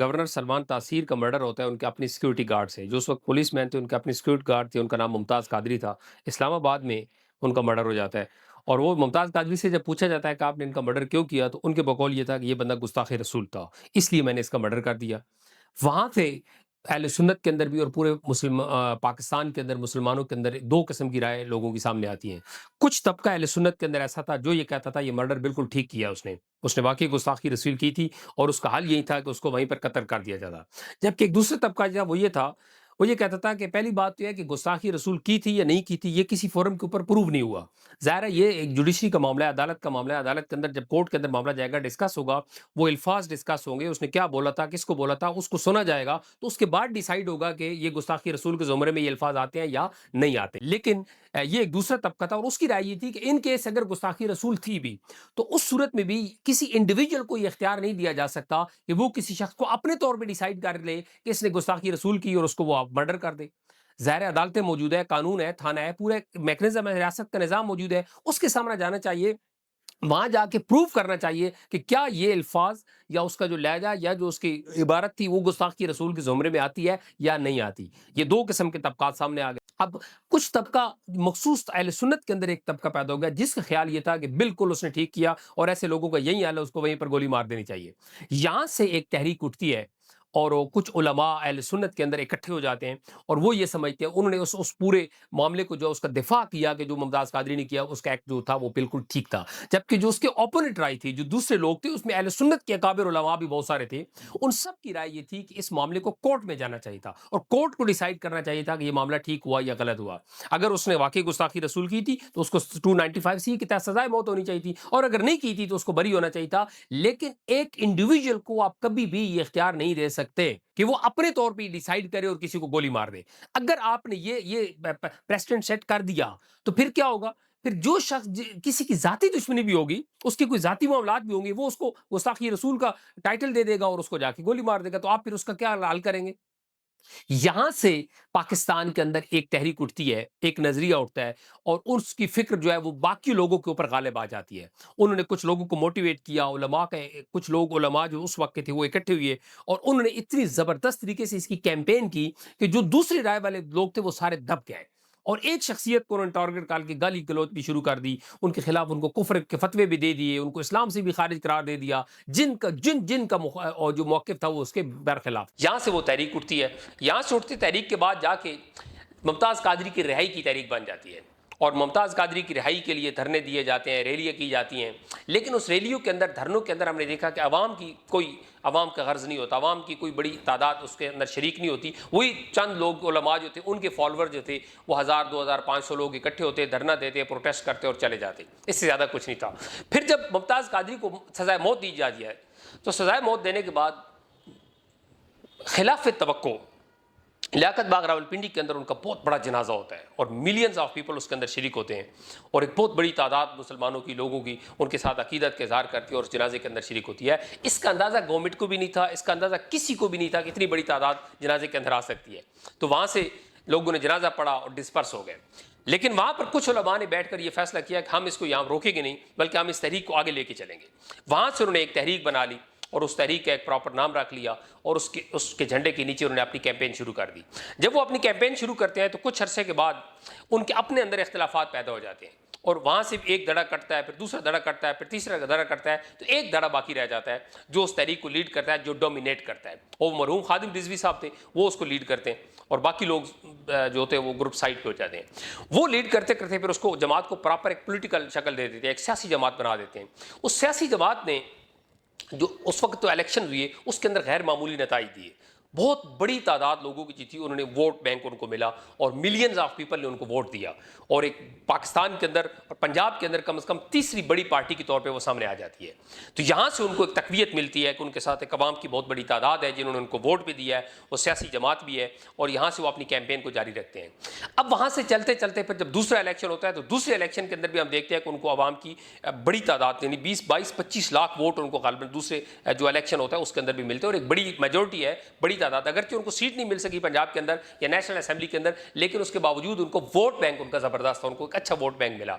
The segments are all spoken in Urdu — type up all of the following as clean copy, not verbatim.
گورنر سلمان تاثیر کا مرڈر ہوتا ہے ان کے اپنی سیکیورٹی گارڈ سے، جو اس وقت پولیس مین تھے، ان کے اپنی سیکیورٹی گارڈ تھے، ان کا نام ممتاز قادری تھا۔ اسلام آباد میں ان کا مرڈر ہو جاتا ہے، اور وہ ممتاز قادری سے جب پوچھا جاتا ہے کہ آپ نے ان کا مرڈر کیوں کیا، تو ان کے بقول یہ تھا کہ یہ بندہ گستاخ رسول تھا، اس لیے میں نے اس کا مرڈر کر دیا۔ وہاں سے اہل سنت کے اندر بھی اور پورے پاکستان کے اندر مسلمانوں کے اندر دو قسم کی رائے لوگوں کے سامنے آتی ہیں۔ کچھ طبقہ اہل سنت کے اندر ایسا تھا جو یہ کہتا تھا یہ مرڈر بالکل ٹھیک کیا اس نے واقعی گستاخی رسول کی تھی، اور اس کا حل یہی تھا کہ اس کو وہیں پر قتل کر دیا جاتا۔ جبکہ ایک دوسرا طبقہ جو وہ یہ تھا، وہ یہ کہتا تھا کہ پہلی بات تو یہ ہے کہ گستاخی رسول کی تھی یا نہیں کی تھی، یہ کسی فورم کے اوپر پروو نہیں ہوا۔ ظاہر ہے یہ ایک جوڈیشری کا معاملہ ہے، عدالت کا معاملہ ہے۔ عدالت کے اندر جب کورٹ کے اندر معاملہ جائے گا، ڈسکس ہوگا، وہ الفاظ ڈسکس ہوں گے، اس نے کیا بولا تھا، کس کو بولا تھا، اس کو سنا جائے گا، تو اس کے بعد ڈیسائیڈ ہوگا کہ یہ گستاخی رسول کے زمرے میں یہ الفاظ آتے ہیں یا نہیں آتے۔ لیکن یہ ایک دوسرا طبقہ تھا، اور اس کی رائے یہ تھی کہ ان کیس اگر گستاخی رسول تھی بھی تو اس صورت میں بھی کسی انڈیویجول کو یہ اختیار نہیں دیا جا سکتا کہ وہ کسی شخص کو اپنے طور پہ ڈیسائیڈ کر لے کہ اس نے گستاخی رسول کی اور اس کو وہ مرڈر کر دے۔ ظاہر عدالتیں موجود ہے، قانون ہے، تھانہ ہے، پورے میکنزم ہے، ریاست کا نظام موجود ہے، اس کے سامنے جانا چاہیے، وہاں جا کے پروف کرنا چاہیے کہ کیا یہ الفاظ یا اس کا جو لہجہ یا جو اس کی عبارت تھی وہ گستاخی رسول کے زمرے میں آتی ہے یا نہیں آتی۔ یہ دو قسم کے طبقات سامنے آ گئے۔ اب کچھ طبقہ مخصوص اہل سنت کے اندر ایک طبقہ پیدا ہو گیا جس کا خیال یہ تھا کہ بالکل اس نے ٹھیک کیا، اور ایسے لوگوں کا یہی حال ہے، اس کو وہیں پر گولی مار دینی چاہیے۔ یہاں سے ایک تحریک اٹھتی ہے، اور وہ کچھ علماء اہل سنت کے اندر اکٹھے ہو جاتے ہیں، اور وہ یہ سمجھتے ہیں، انہوں نے اس پورے معاملے کو جو اس کا دفاع کیا کہ جو ممتاز قادری نے کیا، اس کا ایکٹ جو تھا وہ بالکل ٹھیک تھا۔ جبکہ جو اس کے اوپوننٹ رائے تھی، جو دوسرے لوگ تھے، اس میں اہل سنت کے اکابر علماء بھی بہت سارے تھے، ان سب کی رائے یہ تھی کہ اس معاملے کو کورٹ میں جانا چاہیے تھا، اور کورٹ کو ڈیسائیڈ کرنا چاہیے تھا کہ یہ معاملہ ٹھیک ہوا یا غلط ہوا۔ اگر اس نے واقعی گستاخی رسول کی تھی تو اس کو 295 سی کے تحت سزائے موت ہونی چاہیے تھی، اور اگر نہیں کی تھی تو اس کو بری ہونا چاہیے تھا۔ لیکن ایک انڈیویجول کو آپ کبھی بھی یہ اختیار نہیں دے سکتے کہ وہ اپنے طور پہ ڈیسائیڈ کرے اور کسی کو گولی مار دے۔ اگر آپ نے یہ پریسیڈنٹ سیٹ کر دیا تو پھر کیا ہوگا؟ پھر جو شخص کسی کی ذاتی دشمنی بھی ہوگی، اس کی کوئی ذاتی معاملات بھی ہوں گے، وہ اس کو گستاخی رسول کا ٹائٹل دے دے گا اور اس کو جا کے گولی مار دے گا، تو آپ پھر اس کا کیا حل کریں گے؟ یہاں سے پاکستان کے اندر ایک تحریک اٹھتی ہے، ایک نظریہ اٹھتا ہے، اور اس کی فکر جو ہے وہ باقی لوگوں کے اوپر غالب آ جاتی ہے۔ انہوں نے کچھ لوگوں کو موٹیویٹ کیا، کچھ لوگ علماء جو اس وقت کے تھے وہ اکٹھے ہوئے، اور انہوں نے اتنی زبردست طریقے سے اس کی کیمپین کی کہ جو دوسری رائے والے لوگ تھے وہ سارے دب گئے، اور ایک شخصیت کو انہوں نے ٹارگٹ کر کے گالی گلوچ بھی شروع کر دی، ان کے خلاف ان کو کفر کے فتوے بھی دے دیے، ان کو اسلام سے بھی خارج قرار دے دیا، جن کا اور جو موقف تھا وہ اس کے برخلاف۔ یہاں سے وہ تحریک اٹھتی ہے، یہاں سے اٹھتی تحریک کے بعد جا کے ممتاز قادری کی رہائی کی تحریک بن جاتی ہے، اور ممتاز قادری کی رہائی کے لیے دھرنے دیے جاتے ہیں، ریلیاں کی جاتی ہیں۔ لیکن اس ریلیوں کے اندر، دھرنوں کے اندر ہم نے دیکھا کہ عوام کا غرض نہیں ہوتا، عوام کی کوئی بڑی تعداد اس کے اندر شریک نہیں ہوتی، وہی چند لوگ علماء جو تھے، ان کے فالوور جو تھے، وہ 1000 2000 500 لوگ اکٹھے ہوتے، دھرنا دیتے، پروٹیسٹ کرتے اور چلے جاتے، اس سے زیادہ کچھ نہیں تھا۔ پھر جب ممتاز قادری کو سزائے موت دی جاتی ہے، تو سزائے موت دینے کے بعد خلاف توقع لیاقت باغ راولپنڈی کے اندر ان کا بہت بڑا جنازہ ہوتا ہے، اور ملینز آف پیپل اس کے اندر شریک ہوتے ہیں، اور ایک بہت بڑی تعداد مسلمانوں کی، لوگوں کی ان کے ساتھ عقیدت کے اظہار کرتی ہے اور اس جنازے کے اندر شریک ہوتی ہے۔ اس کا اندازہ گورنمنٹ کو بھی نہیں تھا، اس کا اندازہ کسی کو بھی نہیں تھا کہ اتنی بڑی تعداد جنازے کے اندر آ سکتی ہے۔ تو وہاں سے لوگوں نے جنازہ پڑھا اور ڈسپرس ہو گئے، لیکن وہاں پر کچھ علماء نے بیٹھ کر یہ فیصلہ کیا کہ ہم اس کو یہاں روکیں گے نہیں، بلکہ ہم اس تحریک کو آگے لے کے چلیں گے۔ وہاں سے انہوں نے ایک تحریک بنا لی، اور اس تحریک کا ایک پراپر نام رکھ لیا، اور اس کے جھنڈے کے نیچے انہوں نے اپنی کیمپین شروع کر دی۔ جب وہ اپنی کیمپین شروع کرتے ہیں تو کچھ عرصے کے بعد ان کے اپنے اندر اختلافات پیدا ہو جاتے ہیں، اور وہاں سے ایک دھڑا کٹتا ہے، پھر دوسرا دھڑا کٹتا ہے، پھر تیسرا دھڑا کٹتا ہے، تو ایک دھڑا باقی رہ جاتا ہے جو اس تحریک کو لیڈ کرتا ہے، جو ڈومینیٹ کرتا ہے۔ وہ مرحوم خادم رضوی صاحب تھے، وہ اس کو لیڈ کرتے ہیں، اور باقی لوگ جو ہوتے ہیں وہ گروپ سائڈ پہ ہو جاتے ہیں۔ وہ لیڈ کرتے کرتے پھر اس کو جماعت کو پراپر ایک پولیٹیکل شکل دے دیتے ہیں، ایک سیاسی جماعت بنا دیتے ہیں۔ اس سیاسی جماعت نے جو اس وقت تو الیکشن ہوئے، اس کے اندر غیر معمولی نتائج دیے، بہت بڑی تعداد لوگوں کی جیتی، انہوں نے ووٹ بینک ان کو ملا، اور ملینز آف پیپل نے ان کو ووٹ دیا، اور ایک پاکستان کے اندر اور پنجاب کے اندر کم از کم تیسری بڑی پارٹی کے طور پہ وہ سامنے آ جاتی ہے۔ تو یہاں سے ان کو ایک تقویت ملتی ہے کہ ان کے ساتھ ایک عوام کی بہت بڑی تعداد ہے جنہوں نے ان کو ووٹ بھی دیا ہے، وہ سیاسی جماعت بھی ہے، اور یہاں سے وہ اپنی کیمپین کو جاری رکھتے ہیں۔ اب وہاں سے چلتے چلتے پھر جب دوسرا الیکشن ہوتا ہے، تو دوسرے الیکشن کے اندر بھی ہم دیکھتے ہیں کہ ان کو عوام کی بڑی تعداد، یعنی 20 22 25 لاکھ ووٹ ان کو غالباً دوسرے جو الیکشن ہوتا ہے اس کے اندر بھی ملتے ہیں، اور ایک بڑی میجورٹی ہے، بڑی جاتا تھا، اگرچہ ان کو سیٹ نہیں مل سکی پنجاب کے اندر یا نیشنل اسمبلی کے اندر، لیکن اس کے باوجود ان کو ووٹ بینک ان کا زبردست تھا، ان کو ایک اچھا ووٹ بینک ملا۔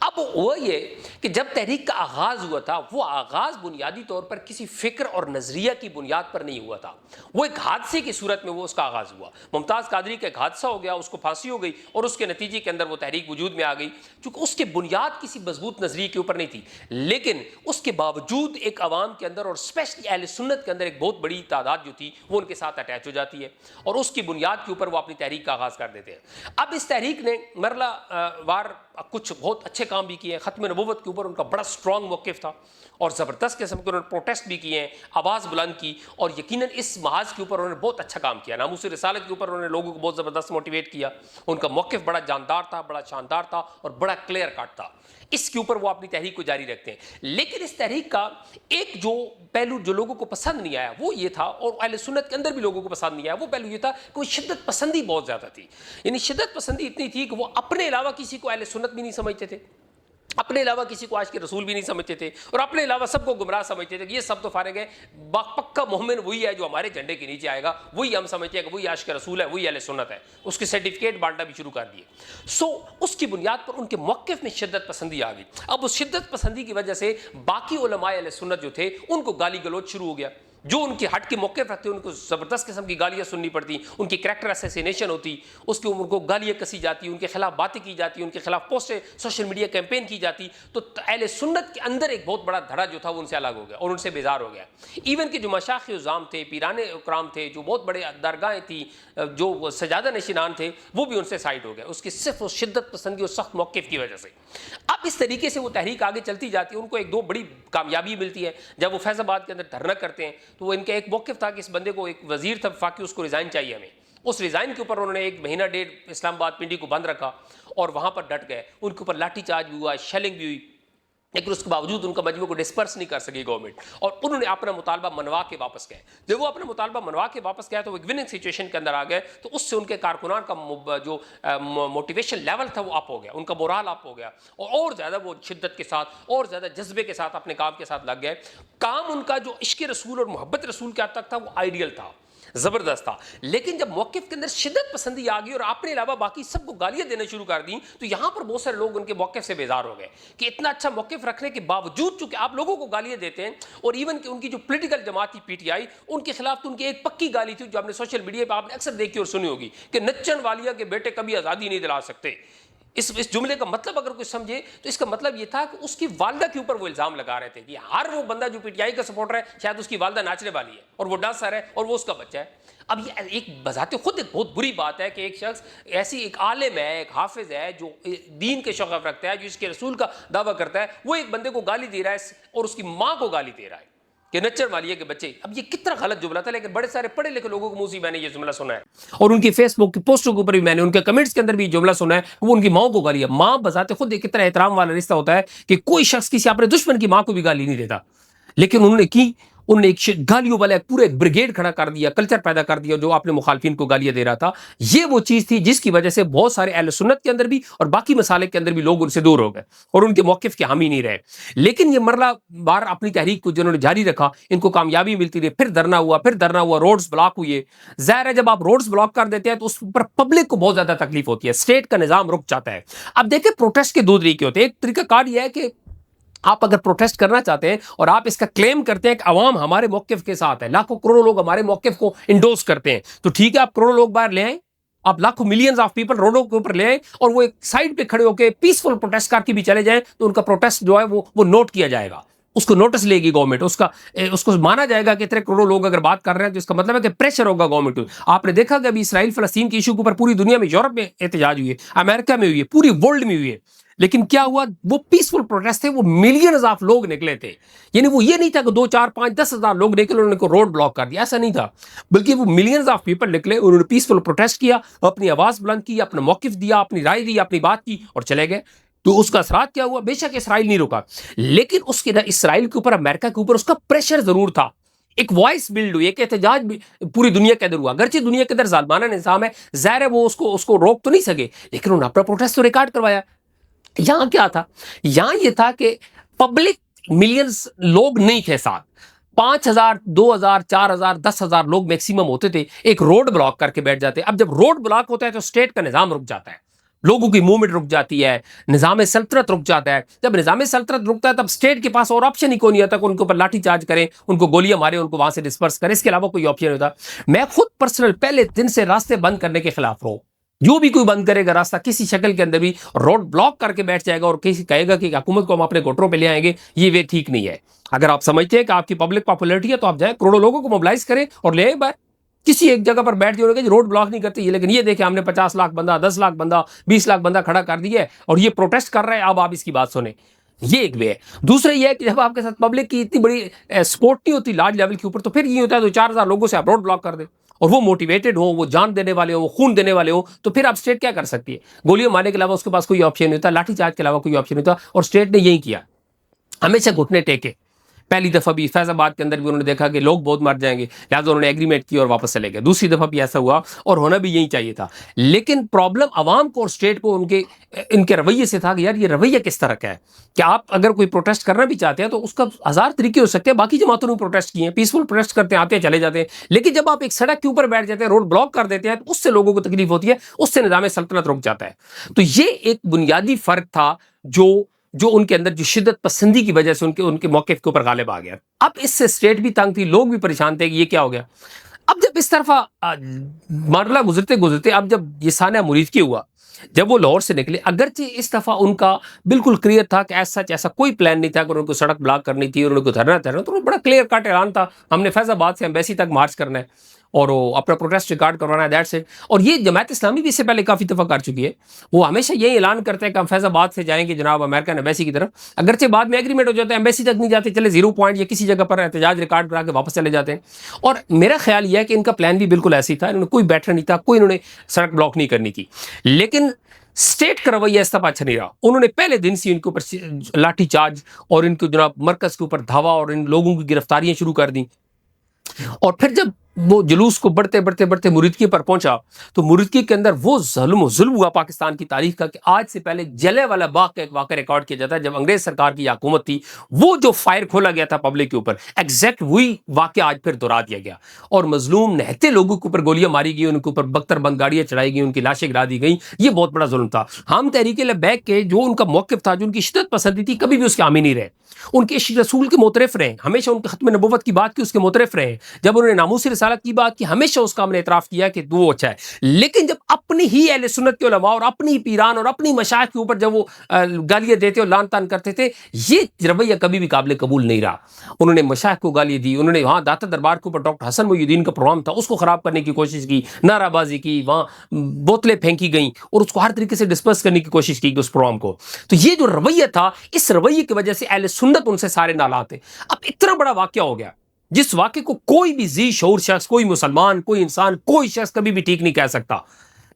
اب وہ یہ کہ جب تحریک کا آغاز ہوا تھا، وہ آغاز بنیادی طور پر کسی فکر اور نظریہ کی بنیاد پر نہیں ہوا تھا، وہ ایک حادثے کی صورت میں وہ اس کا آغاز ہوا۔ ممتاز قادری کا ایک حادثہ ہو گیا، اس کو پھانسی ہو گئی اور اس کے نتیجے کے اندر وہ تحریک وجود میں آ گئی، چونکہ اس کے بنیاد کسی مضبوط نظریے کے اوپر نہیں تھی، لیکن اس کے باوجود ایک عوام کے اندر اور اسپیشلی اہل سنت کے اندر ایک بہت بڑی تعداد جو تھی وہ ان کے ساتھ اٹیچ ہو جاتی ہے اور اس کی بنیاد کے اوپر وہ اپنی تحریک کا آغاز کر دیتے ہیں۔ اب اس تحریک نے مرلہ وار کچھ بہت اچھے کام بھی کیے ہیں، ختم نبوت کے اوپر ان کا بڑا اسٹرانگ موقف تھا اور زبردست قسم کے انہوں نے پروٹیسٹ بھی کیے ہیں، آواز بلند کی، اور یقیناً اس محاذ کے اوپر انہوں نے بہت اچھا کام کیا، ناموس رسالت کے اوپر انہوں نے لوگوں کو بہت زبردست موٹیویٹ کیا، ان کا موقف بڑا جاندار تھا، بڑا شاندار تھا اور بڑا کلیئر کٹ تھا، اس کے اوپر وہ اپنی تحریک کو جاری رکھتے ہیں۔ لیکن اس تحریک کا ایک جو پہلو جو لوگوں کو پسند نہیں آیا وہ یہ تھا، اور اہل سنت کے اندر بھی لوگوں کو پسند نہیں آیا، وہ پہلو یہ تھا کہ وہ شدت پسندی بہت زیادہ تھی، یعنی شدت پسندی اتنی تھی کہ وہ اپنے علاوہ کسی کو اہل سنت بھی نہیں سمجھتے تھے، اپنے علاوہ کسی کو عاشق رسول بھی نہیں سمجھتے تھے، اور اپنے علاوہ سب کو گمراہ سمجھتے تھے کہ یہ سب تو فارغ ہے، پکا مومن وہی ہے جو ہمارے جھنڈے کے نیچے آئے گا، وہی ہم سمجھتے ہیں کہ وہی عاشق رسول ہے، وہی اہل سنت ہے، اس کے سرٹیفکیٹ بانٹنا بھی شروع کر دیے۔ اس کی بنیاد پر ان کے موقف میں شدت پسندی آ گئی۔ اب اس شدت پسندی کی وجہ سے باقی علماء اہل سنت جو تھے ان کو گالی گلوچ شروع ہو گیا، جو ان کے ہٹ کے موقف رکھتے ان کو زبردست قسم کی گالیاں سننی پڑتی، ان کی کریکٹر اسیسینیشن ہوتی، اس کے ان کو گالیاں کسی جاتی، ان کے خلاف باتیں کی جاتی، ان کے خلاف پوسٹیں سوشل میڈیا کیمپین کی جاتی، تو اہل سنت کے اندر ایک بہت بڑا دھڑا جو تھا وہ ان سے الگ ہو گیا اور ان سے بیزار ہو گیا۔ ایون کہ جو مشائخ عظام تھے، پیران اکرام تھے، جو بہت بڑے درگاہیں تھیں، جو سجادہ نشینان تھے، وہ بھی ان سے سائڈ ہو گئے، اس کی صرف اس شدت پسندی اور سخت موقف کی وجہ سے۔ اب اس طریقے سے وہ تحریک آگے چلتی جاتی ہے، ان کو ایک دو بڑی کامیابی ملتی ہے۔ جب وہ فیض آباد کے اندر دھرنا کرتے ہیں تو وہ ان کا ایک موقف تھا کہ اس بندے کو، ایک وزیر تھا وفاقی، اس کو ریزائن چاہیے ہمیں، اس ریزائن کے اوپر انہوں نے ایک مہینہ ڈیڑھ اسلام آباد پنڈی کو بند رکھا اور وہاں پر ڈٹ گئے، ان کے اوپر لاٹھی چارج بھی ہوا، شیلنگ بھی ہوئی، لیکن اس کے باوجود ان کا مجمع کو ڈسپرس نہیں کر سکی گورنمنٹ، اور انہوں نے اپنا مطالبہ منوا کے واپس گئے۔ جب وہ اپنا مطالبہ منوا کے واپس گئے تو وہ ایک وننگ سچویشن کے اندر آ گئے، تو اس سے ان کے کارکنان کا جو موٹیویشن لیول تھا وہ اپ ہو گیا، ان کا مورال اپ ہو گیا، اور زیادہ وہ شدت کے ساتھ اور زیادہ جذبے کے ساتھ اپنے کام کے ساتھ لگ گئے۔ کام ان کا جو عشق رسول اور محبت رسول کے حد تک تھا وہ آئیڈیل تھا، زبردست تھا، لیکن جب موقف کے اندر شدت پسندی آ گئی اور اپنے علاوہ باقی سب کو گالیاں دینا شروع کر دیں، تو یہاں پر بہت سارے لوگ ان کے موقف سے بیزار ہو گئے کہ اتنا اچھا موقف رکھنے کے باوجود چونکہ آپ لوگوں کو گالیاں دیتے ہیں، اور ایون کہ ان کی جو پولیٹیکل جماعت تھی پی ٹی آئی، ان کے خلاف تو ان کی ایک پکی گالی تھی جو آپ نے سوشل میڈیا پہ آپ نے اکثر دیکھی اور سنی ہوگی کہ نچن والیا کے بیٹے کبھی آزادی نہیں دلا سکتے۔ اس جملے کا مطلب اگر کوئی سمجھے تو اس کا مطلب یہ تھا کہ اس کی والدہ کے اوپر وہ الزام لگا رہے تھے کہ ہر وہ بندہ جو پی ٹی آئی کا سپورٹر ہے شاید اس کی والدہ ناچنے والی ہے اور وہ ڈانسر ہے اور وہ اس کا بچہ ہے۔ اب یہ ایک بذات خود ایک بہت بری بات ہے کہ ایک شخص ایسی ایک عالم ہے، ایک حافظ ہے جو دین کے شغف رکھتا ہے، جو اس کے رسول کا دعویٰ کرتا ہے، وہ ایک بندے کو گالی دے رہا ہے اور اس کی ماں کو گالی دے رہا ہے کہ نچر والی ہے کہ بچے۔ اب یہ کتنا غلط جملہ تھا، لیکن بڑے سارے پڑھے لکھے لوگوں کو منہ سے میں نے یہ جملہ سنا ہے، اور ان کی فیس بک کی پوسٹوں کے اوپر بھی میں نے ان کے کمنٹس کے اندر بھی یہ جملہ سنا ہے کہ وہ ان کی ماں کو گالی ہے۔ ماں بذات خود ایک اتنا احترام والا رشتہ ہوتا ہے کہ کوئی شخص کسی اپنے دشمن کی ماں کو بھی گالی نہیں دیتا، لیکن انہوں نے کی، انہوں نے ایک گالیوں والا ایک پورا ایک بریگیڈ کھڑا کر دیا، کلچر پیدا کر دیا جو اپنے مخالفین کو گالیاں دے رہا تھا۔ یہ وہ چیز تھی جس کی وجہ سے بہت سارے اہل سنت کے اندر بھی اور باقی مسالک کے اندر بھی لوگ ان سے دور ہو گئے اور ان کے موقف کے حامی نہیں رہے۔ لیکن یہ مرلہ بار اپنی تحریک کو جنہوں نے جاری رکھا، ان کو کامیابی ملتی رہی، پھر دھرنا ہوا، روڈز بلاک ہوئے۔ ظاہر ہے جب آپ روڈز بلاک کر دیتے ہیں تو اس پر پبلک کو بہت زیادہ تکلیف ہوتی ہے، اسٹیٹ کا نظام رک جاتا ہے۔ اب دیکھیں پروٹیسٹ کے دو طریقے ہوتے ہیں، ایک طریقہ کار یہ ہے کہ آپ اگر پروٹیسٹ کرنا چاہتے ہیں اور آپ اس کا کلیم کرتے ہیں کہ عوام ہمارے موقف کے ساتھ ہے، لاکھوں کروڑوں لوگ ہمارے موقف کو انڈوز کرتے ہیں، تو ٹھیک ہے، آپ کروڑوں لوگ باہر لے آئیں، آپ لاکھوں ملینز آف پیپل روڈوں کے اوپر لے آئیں اور وہ ایک سائڈ پہ کھڑے ہو کے پیسفل پروٹیسٹ کر کے بھی چلے جائیں، تو ان کا پروٹیسٹ جو ہے وہ نوٹ کیا جائے گا، اس کو نوٹس لے گی گورنمنٹ، اس کو مانا جائے گا کہ اتنے کروڑوں لوگ اگر بات کر رہے ہیں تو اس کا مطلب ہے کہ پریشر ہوگا گورنمنٹ۔ آپ نے دیکھا کہ ابھی اسرائیل فلسطین کے ایشو کے اوپر پوری دنیا میں، یورپ میں احتجاج ہوئی ہے، امریکہ میں ہوئی ہے، پوری ورلڈ میں ہوئی ہے، لیکن کیا ہوا؟ وہ پیسفل پروٹیسٹ تھے، وہ ملینز آف لوگ نکلے تھے، یعنی وہ یہ نہیں تھا کہ 2 4 5 10 ہزار لوگ نکلے انہوں نے کو روڈ بلاک کر دیا، ایسا نہیں تھا، بلکہ وہ ملینز آف پیپل نکلے، انہوں نے پیسفل پروٹیسٹ کیا، اپنی آواز بلند کی، اپنا موقف دیا، اپنی رائے دی، اپنی بات کی اور چلے گئے۔ تو اس کا اثرات کیا ہوا؟ بے شک اسرائیل نہیں رکا، لیکن اس کے اسرائیل کے اوپر، امریکہ کے اوپر اس کا پریشر ضرور تھا، ایک وائس بلڈ ہوئی، ایک احتجاج بھی پوری دنیا کے اندر ہوا، اگرچہ دنیا کے اندر ظالمانہ نظام ہے، ظاہر ہے وہ اس کو روک تو نہیں سکے، لیکن انہوں نے اپنا پروٹیسٹ تو ریکارڈ کروایا۔ یہاں کیا تھا؟ یہاں یہ تھا کہ پبلک ملینز لوگ نہیں تھے ساتھ، 5,000 2,000 4,000 10,000 لوگ میکسیمم ہوتے تھے، ایک روڈ بلاک کر کے بیٹھ جاتے. اب جب روڈ بلاک ہوتا ہے تو اسٹیٹ کا نظام رک جاتا ہے، لوگوں کی موومنٹ رک جاتی ہے، نظام سلطنت رک جاتا ہے. جب نظام سلطنت رکتا ہے تب اسٹیٹ کے پاس اور آپشن ہی کوئی نہیں ہوتا کہ ان کے اوپر لاٹھی چارج کریں، ان کو گولیاں ماریں، ان کو وہاں سے ڈسپرس کریں، اس کے علاوہ کوئی آپشن نہیں ہوتا. میں خود پرسنل پہلے دن سے راستے بند کرنے کے خلاف ہوں. جو بھی کوئی بند کرے گا راستہ کسی شکل کے اندر بھی، روڈ بلاک کر کے بیٹھ جائے گا اور کسی کہے گا کہ حکومت کو ہم اپنے گھٹنوں پہ لے آئیں گے، یہ وے ٹھیک نہیں ہے. اگر آپ سمجھتے ہیں کہ آپ کی پبلک پاپولرٹی ہے تو آپ جائیں کروڑوں لوگوں کو موبلائز کریں اور لے آئیں باہر. کسی ایک جگہ پر بیٹھ کے روڈ بلاک نہیں کرتے یہ، لیکن یہ دیکھیں ہم نے 50 لاکھ بندہ 10 لاکھ بندہ 20 لاکھ بندہ کھڑا کر دیا ہے اور یہ پروٹیسٹ کر رہا ہے. اب آپ اس کی بات سنیں، یہ ایک وے ہے. دوسرا یہ ہے کہ جب آپ کے ساتھ پبلک کی اتنی بڑی سپورٹ نہیں ہوتی لارج لیول کے اوپر، تو پھر یہ ہوتا ہے تو 4,000 لوگوں سے آپ روڈ بلاک کر دیں اور وہ موٹیویٹڈ ہوں، وہ جان دینے والے ہوں، وہ خون دینے والے ہوں، تو پھر آپ اسٹیٹ کیا کر سکتی ہے؟ گولیاں مارنے کے علاوہ اس کے پاس کوئی آپشن نہیں ہوتا، لاٹھی چارج کے علاوہ کوئی آپشن نہیں ہوتا. اور اسٹیٹ نے یہی کیا، ہمیشہ گھٹنے ٹیکے. پہلی دفعہ بھی فیض آباد کے اندر بھی انہوں نے دیکھا کہ لوگ بہت مر جائیں گے، لہٰذا انہوں نے ایگریمنٹ کی اور واپس چلے گئے. دوسری دفعہ بھی ایسا ہوا اور ہونا بھی یہی چاہیے تھا. لیکن پرابلم عوام کو اور اسٹیٹ کو ان کے رویے سے تھا کہ یار یہ رویہ کس طرح کا ہے کہ آپ اگر کوئی پروٹیسٹ کرنا بھی چاہتے ہیں تو اس کا 1000 طریقے ہو سکتے ہیں. باقی جماعتوں نے پروٹیسٹ کیے ہیں، پیسفل پروٹیسٹ کرتے ہیں، آتے ہیں چلے جاتے ہیں. لیکن جب آپ ایک سڑک کے اوپر بیٹھ جاتے ہیں، روڈ بلاک کر دیتے ہیں، تو اس سے لوگوں کو تکلیف ہوتی ہے، اس سے نظام سلطنت رک جاتا ہے. تو یہ ایک بنیادی فرق تھا جو ان کے اندر جو شدت پسندی کی وجہ سے ان کے موقف کے اوپر غالب آ گیا. اب اس سے اسٹیٹ بھی تنگ تھی، لوگ بھی پریشان تھے کہ یہ کیا ہو گیا. اب جب اس طرف مرحلہ گزرتے اب جب یہ سانحہ مرید کی ہوا، جب وہ لاہور سے نکلے، اگرچہ اس دفعہ ان کا بالکل کلیئر تھا کہ ایسا کوئی پلان نہیں تھا کہ ان کو سڑک بلاک کرنی تھی اور ان کو دھرنا تو بڑا کلیئر کٹ اعلان تھا، ہم نے فیض آباد سے ایمبیسی تک مارچ کرنا ہے اور وہ اپنا پروٹیسٹ ریکارڈ کروانا ہے، دیٹس اٹ. اور یہ جماعت اسلامی بھی اس سے پہلے کافی دفعہ کر چکی ہے. وہ ہمیشہ یہی اعلان کرتے ہیں کہ ہم فیض آباد سے جائیں گے جناب امریکن ایمبیسی کی طرف، اگرچہ بعد میں ایگریمنٹ ہو جاتا ہے، ایمبیسی تک نہیں جاتے، چلے 0 پوائنٹ یا کسی جگہ پر احتجاج ریکارڈ کرا کے واپس چلے جاتے ہیں. اور میرا خیال یہ ہے کہ ان کا پلان بھی بالکل ایسی تھا، انہوں نے کوئی بیٹر نہیں تھا، کوئی انہوں نے سڑک بلاک نہیں کرنی تھی. لیکن اسٹیٹ کا رویہ اس طرح اچھا نہیں رہا. انہوں نے پہلے دن سے ان کے اوپر لاٹھی چارج اور ان کو جناب مرکز کے اوپر دھاوا اور ان لوگوں کی گرفتاریاں شروع کر دیں. اور پھر جب وہ جلوس کو بڑھتے مریدکی پر پہنچا تو مریدکی کے اندر وہ ظلم ہوا پاکستان کی تاریخ کا کہ آج سے پہلے جلیاں والا باغ کا ایک واقعہ ریکارڈ کیا جاتا ہے. جب انگریز سرکار کی حکومت تھی، وہ جو فائر کھولا گیا تھا پبلک کے اوپر، ایگزیکٹ وہی واقعہ آج پھر دہرا دیا گیا اور مظلوم نہتے لوگوں کے اوپر گولیاں ماری گئی، ان کے اوپر بختر بند گاڑیاں چڑھائی گئی، ان کی لاشیں گرا دی گئیں. یہ بہت بڑا ظلم تھا. ہم تحریک لبیک کے جو ان کا موقف تھا، جو ان کی شدت پسندی تھی، کبھی بھی اس کے حامی نہیں رہے. ان کے عشق رسول کے معترف رہے، ہمیشہ ان کے ختم نبوت کی بات کی اس کے معترف رہے. جب انہوں نے ناموس رسالت کی بات کی، ہمیشہ اس کا ہم نے اعتراف کیا کہ وہ اچھا ہے. لیکن جب اپنی ہی اہل سنت کے علماء اور اپنی پیران اور اپنی مشائخ کے اوپر جب وہ گالیاں دیتے اور لان تان کرتے تھے، یہ رویہ کبھی بھی قابل قبول نہیں رہا. انہوں نے مشائخ کو گالیاں دی، انہوں نے وہاں داتا دربار کے اوپر ڈاکٹر حسن محی الدین کا پروگرام تھا، اس کو خراب کرنے کی کوشش کی، نعرہ بازی کی، وہاں بوتلیں پھینکی گئیں اور اس کو ہر طریقے سے ڈسپرس کرنے کی کوشش کی اس پروگرام کو. تو یہ جو رویہ تھا، اس رویے کی وجہ سے اہل سنت ان سے سارے نالاتے. اب اتنا بڑا واقعہ ہو گیا جس واقعے کو کوئی بھی ذی شعور شخص، کوئی مسلمان، کوئی انسان، کوئی شخص کبھی بھی ٹھیک نہیں کہہ سکتا.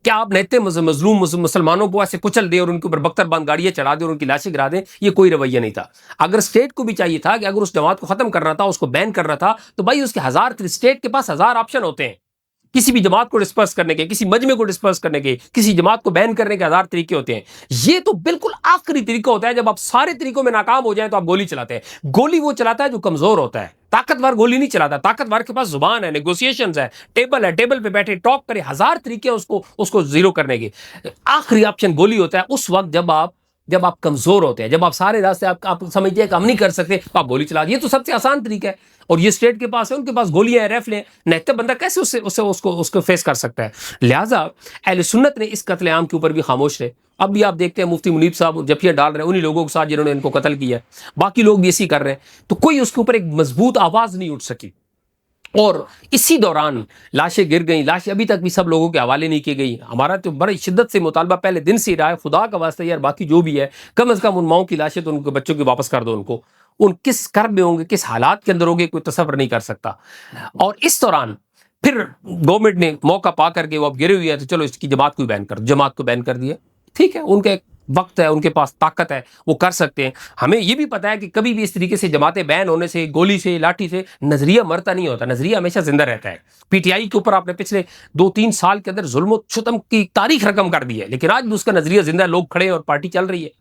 کیا آپ نہتے مظلوم مسلمانوں کو ایسے کچل دیں اور ان کے اوپر بختر بند گاڑیاں چڑھا دیں اور ان کی لاشیں گرا دیں؟ یہ کوئی رویہ نہیں تھا. اگر اسٹیٹ کو بھی چاہیے تھا کہ اگر اس جماعت کو ختم کرنا تھا، اس کو بین کرنا تھا، تو بھائی اس کے اسٹیٹ کے پاس 1000 آپشن ہوتے ہیں. کسی بھی جماعت کو ڈسپرس کرنے کے، کسی مجمع کو ڈسپرس کرنے کے، کسی جماعت کو بین کرنے کے 1000 طریقے ہوتے ہیں. یہ تو بالکل آخری طریقہ ہوتا ہے. جب آپ سارے طریقوں میں ناکام ہو جائیں تو آپ گولی چلاتے ہیں. گولی وہ چلاتا ہے جو کمزور ہوتا ہے، طاقتور گولی نہیں چلاتا. طاقتور کے پاس زبان ہے، نیگوسیشنز ہے، ٹیبل پہ بیٹھے ٹاک کرے، 1000 طریقے اس کو زیرو کرنے کے. آخری آپشن گولی ہوتا ہے. اس وقت جب آپ کمزور ہوتے ہیں، جب آپ سارے راستے آپ سمجھتے ہیں کہ ہم نہیں کر سکتے، تو آپ گولی چلا دیں. یہ تو سب سے آسان طریقہ ہے. اور یہ اسٹیٹ کے پاس ہے، ان کے پاس گولیاں ہیں، ریفلیں ہیں. نہتے بندہ کیسے اس کو فیس کر سکتا ہے؟ لہٰذا اہل سنت نے اس قتل عام کے اوپر بھی خاموش رہے. اب بھی آپ دیکھتے ہیں مفتی منیب صاحب جفیاں ڈال رہے ہیں انہی لوگوں کے ساتھ جنہوں نے ان کو قتل کیا ہے، باقی لوگ بھی اسی کر رہے ہیں. تو کوئی اس کے اوپر ایک مضبوط آواز نہیں اٹھ سکی. اور اسی دوران لاشیں گر گئیں. لاشیں ابھی تک بھی سب لوگوں کے حوالے نہیں کی گئی. ہمارا تو بڑی شدت سے مطالبہ پہلے دن سے ہی رہا ہے، خدا کا واسطہ یار باقی جو بھی ہے کم از کم ان ماؤں کی لاشیں تو ان کے بچوں کی واپس کر دو. ان کو ان کس کرب میں ہوں گے، کس حالات کے اندر ہوں گے، کوئی تصور نہیں کر سکتا. اور اس دوران پھر گورنمنٹ نے موقع پا کر کے وہ اب گرے ہوئے ہیں تو چلو اس کی جماعت کو بین کر دو. جماعت کو بین کر دیا، ٹھیک ہے، ان کا ایک وقت ہے، ان کے پاس طاقت ہے، وہ کر سکتے ہیں. ہمیں یہ بھی پتا ہے کہ کبھی بھی اس طریقے سے جماعتیں بین ہونے سے، گولی سے، لاٹھی سے نظریہ مرتا نہیں ہوتا. نظریہ ہمیشہ زندہ رہتا ہے. پی ٹی آئی کے اوپر آپ نے پچھلے 2-3 سال کے اندر ظلم و ستم کی تاریخ رقم کر دی ہے، لیکن آج بھی اس کا نظریہ زندہ ہے. لوگ کھڑے ہیں اور پارٹی چل رہی ہے.